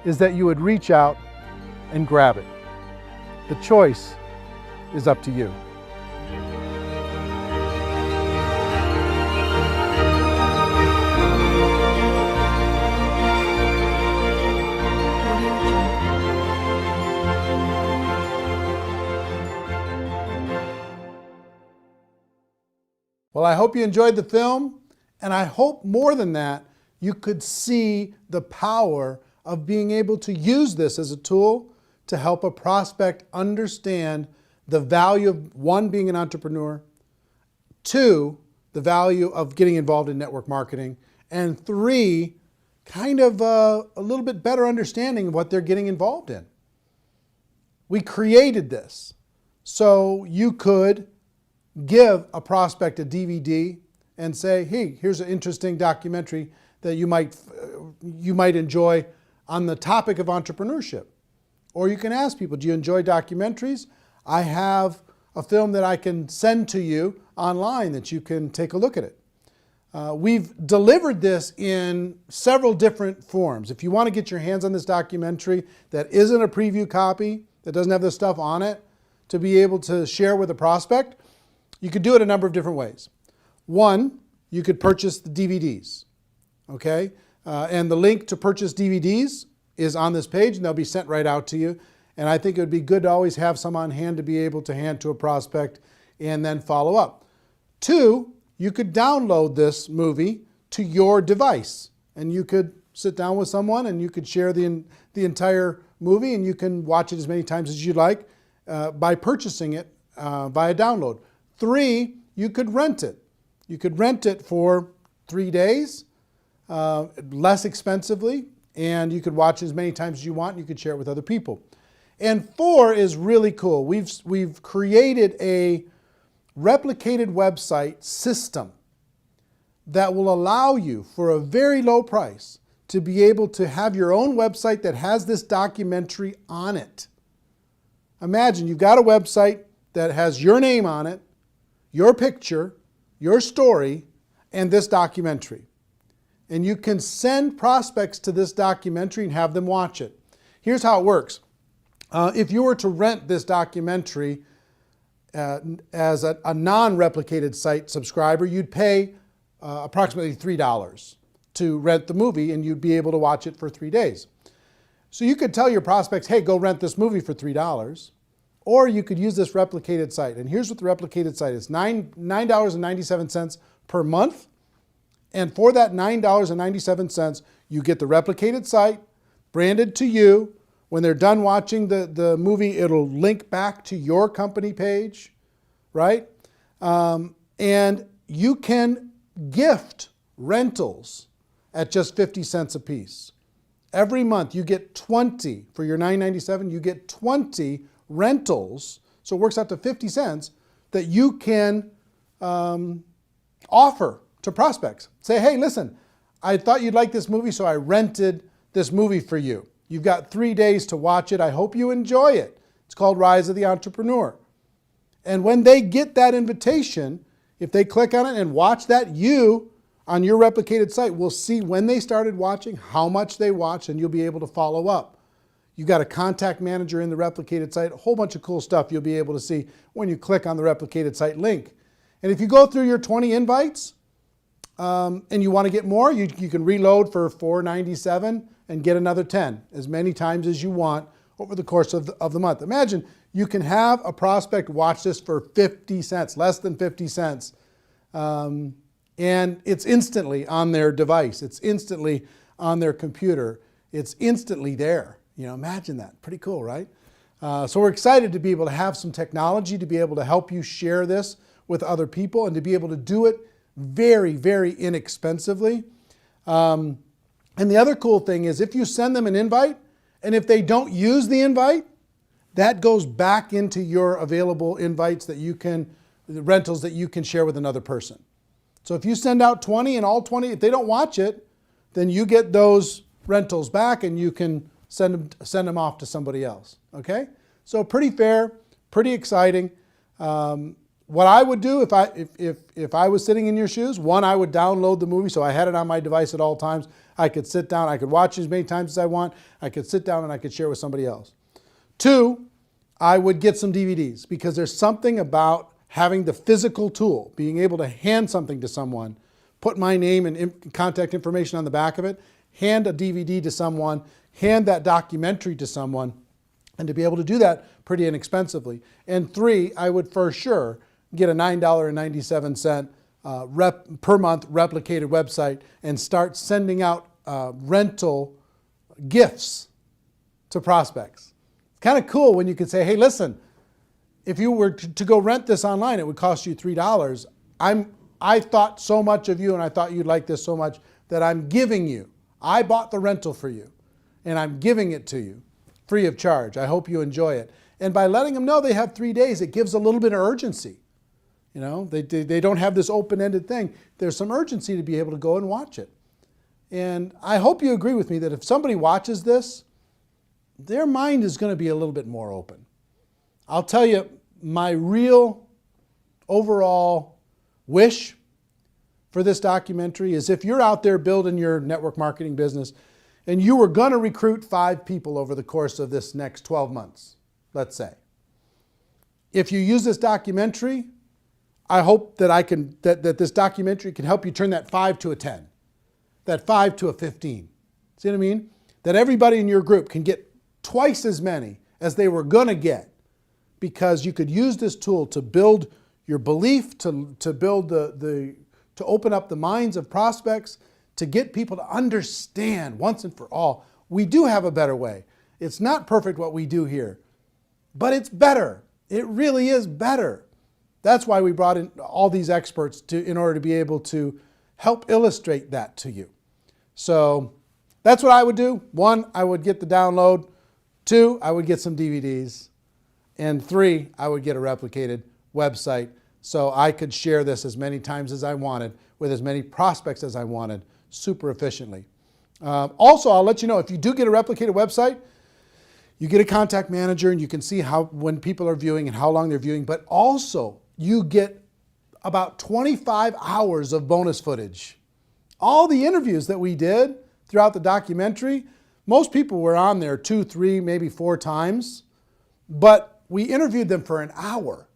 is that you would reach out and grab it. The choice is up to you. Well, I hope you enjoyed the film, and I hope more than that, you could see the power of being able to use this as a tool to help a prospect understand the value of, one, being an entrepreneur, two, the value of getting involved in network marketing, and three, kind of a little bit better understanding of what they're getting involved in. We created this so you could give a prospect a DVD and say, hey, here's an interesting documentary that you might enjoy on the topic of entrepreneurship. Or you can ask people, do you enjoy documentaries? I have a film that I can send to you online that you can take a look at it. We've delivered this in several different forms. If you want to get your hands on this documentary that isn't a preview copy, that doesn't have this stuff on it, to be able to share with a prospect, you could do it a number of different ways. One, you could purchase the DVDs, okay? And the link to purchase DVDs is on this page, and they'll be sent right out to you. And I think it would be good to always have some on hand to be able to hand to a prospect and then follow up. Two, you could download this movie to your device, and you could sit down with someone and you could share the entire movie, and you can watch it as many times as you'd like by purchasing it via download. Three, you could rent it. You could rent it for 3 days, less expensively, and you could watch as many times as you want, and you could share it with other people. And four is really cool. We've created a replicated website system that will allow you, for a very low price, to be able to have your own website that has this documentary on it. Imagine you've got a website that has your name on it, your picture, your story, and this documentary. And you can send prospects to this documentary and have them watch it. Here's how it works. If you were to rent this documentary as a non-replicated site subscriber, you'd pay approximately $3 to rent the movie, and you'd be able to watch it for 3 days. So you could tell your prospects, hey, go rent this movie for $3, or you could use this replicated site. And here's what the replicated site is: $9.97 per month. And for that $9.97, you get the replicated site branded to you. When they're done watching the movie, it'll link back to your company page, right? And you can gift rentals at just 50 cents a piece. Every month you get 20, for your $9.97, you get 20 rentals, so it works out to 50 cents, that you can offer to prospects. Say, hey, listen, I thought you'd like this movie, so I rented this movie for you. You've got 3 days to watch it. I hope you enjoy it. It's called Rise of the Entrepreneur. And when they get that invitation, if they click on it and watch that, you, on your replicated site, will see when they started watching, how much they watched, and you'll be able to follow up. You've got a contact manager in the replicated site, a whole bunch of cool stuff you'll be able to see when you click on the replicated site link. And if you go through your 20 invites and you want to get more, you can reload for $4.97 and get another 10, as many times as you want over the course of the month. Imagine you can have a prospect watch this for 50 cents, less than 50 cents. And it's instantly on their device. It's instantly on their computer. It's instantly there. You know, imagine that. Pretty cool, right? So we're excited to be able to have some technology to be able to help you share this with other people and to be able to do it very, very inexpensively. And the other cool thing is if you send them an invite, and if they don't use the invite, that goes back into your available invites that you can, the rentals that you can share with another person. So if you send out 20 and all 20, if they don't watch it, then you get those rentals back and you can send them off to somebody else, okay? So pretty fair, pretty exciting. What I would do if I was sitting in your shoes, one, I would download the movie so I had it on my device at all times. I could sit down, I could watch it as many times as I want. I could sit down and I could share with somebody else. Two, I would get some DVDs, because there's something about having the physical tool, being able to hand something to someone, put my name and contact information on the back of it, hand a DVD to someone, hand that documentary to someone, and to be able to do that pretty inexpensively. And three, I would for sure get a $9.97 per month replicated website and start sending out rental gifts to prospects. It's kind of cool when you can say, hey, listen, if you were to go rent this online, it would cost you $3. I thought so much of you and I thought you'd like this so much that I'm giving you. I bought the rental for you and I'm giving it to you free of charge. I hope you enjoy it. And by letting them know they have 3 days, it gives a little bit of urgency. You know, they don't have this open-ended thing. There's some urgency to be able to go and watch it. And I hope you agree with me that if somebody watches this, their mind is going to be a little bit more open. I'll tell you, my real overall wish for this documentary is if you're out there building your network marketing business and you were going to recruit 5 people over the course of this next 12 months, let's say. If you use this documentary, I hope that this documentary can help you turn that 5 to a 10, that 5 to a 15. See what I mean? That everybody in your group can get twice as many as they were going to get, because you could use this tool to build your belief, to build to open up the minds of prospects, to get people to understand once and for all, we do have a better way. It's not perfect what we do here, but it's better. It really is better. That's why we brought in all these experts in order to be able to help illustrate that to you. So that's what I would do. 1, I would get the download. 2, I would get some DVDs. And 3, I would get a replicated website so I could share this as many times as I wanted with as many prospects as I wanted super efficiently. Also, I'll let you know, if you do get a replicated website, you get a contact manager and you can see when people are viewing and how long they're viewing, but also you get about 25 hours of bonus footage. All the interviews that we did throughout the documentary, most people were on there 2, 3, maybe 4 times, but we interviewed them for an hour.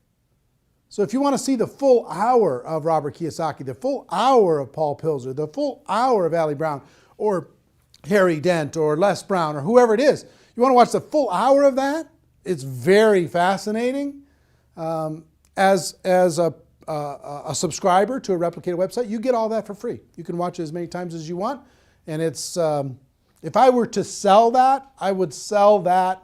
So if you want to see the full hour of Robert Kiyosaki, the full hour of Paul Pilzer, the full hour of Ali Brown, or Harry Dent, or Les Brown, or whoever it is, you want to watch the full hour of that? It's very fascinating. As a subscriber to a replicated website, you get all that for free. You can watch it as many times as you want. And it's, if I were to sell that, I would sell that,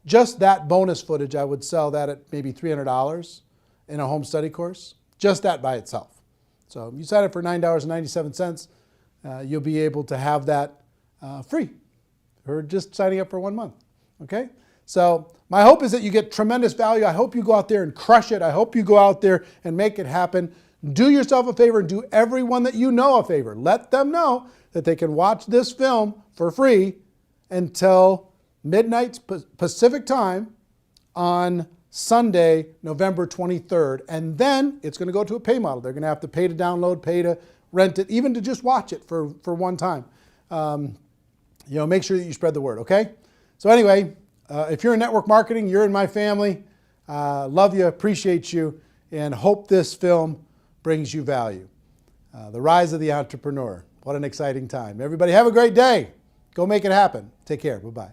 just that bonus footage, I would sell that at maybe $300 in a home study course, just that by itself. So if you sign up for $9.97, you'll be able to have that free, or just signing up for 1 month, okay? So my hope is that you get tremendous value. I hope you go out there and crush it. I hope you go out there and make it happen. Do yourself a favor and do everyone that you know a favor. Let them know that they can watch this film for free until midnight Pacific time on Sunday, November 23rd. And then it's going to go to a pay model. They're going to have to pay to download, pay to rent it, even to just watch it for one time. Make sure that you spread the word, okay? So anyway, if you're in network marketing, you're in my family. Love you, appreciate you, and hope this film brings you value. The Rise of the Entrepreneur. What an exciting time. Everybody have a great day. Go make it happen. Take care. Bye-bye.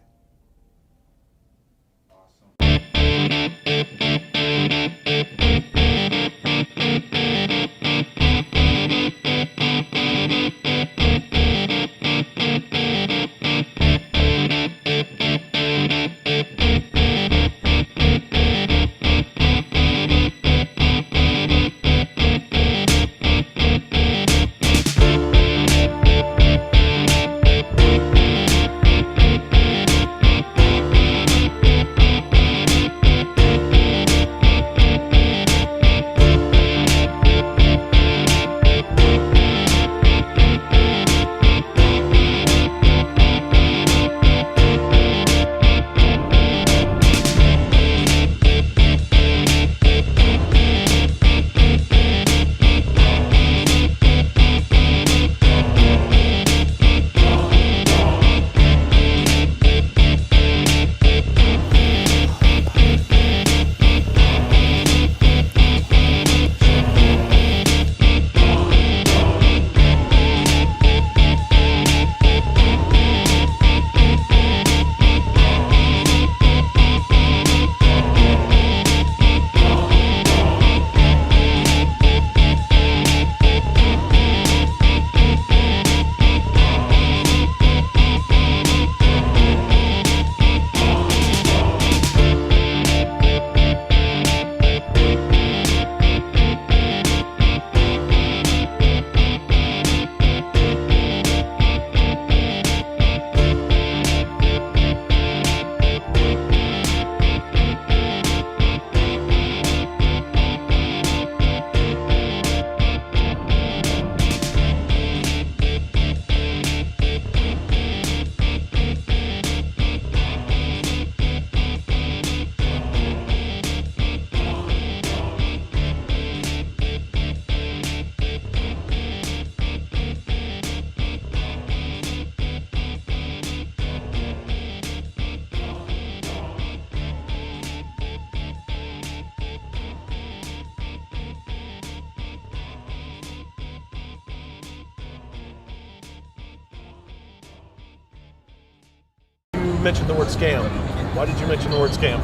mention the word scam? Why did you mention the word scam?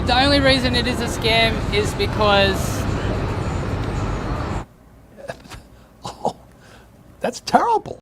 The only reason it is a scam is because... That's terrible.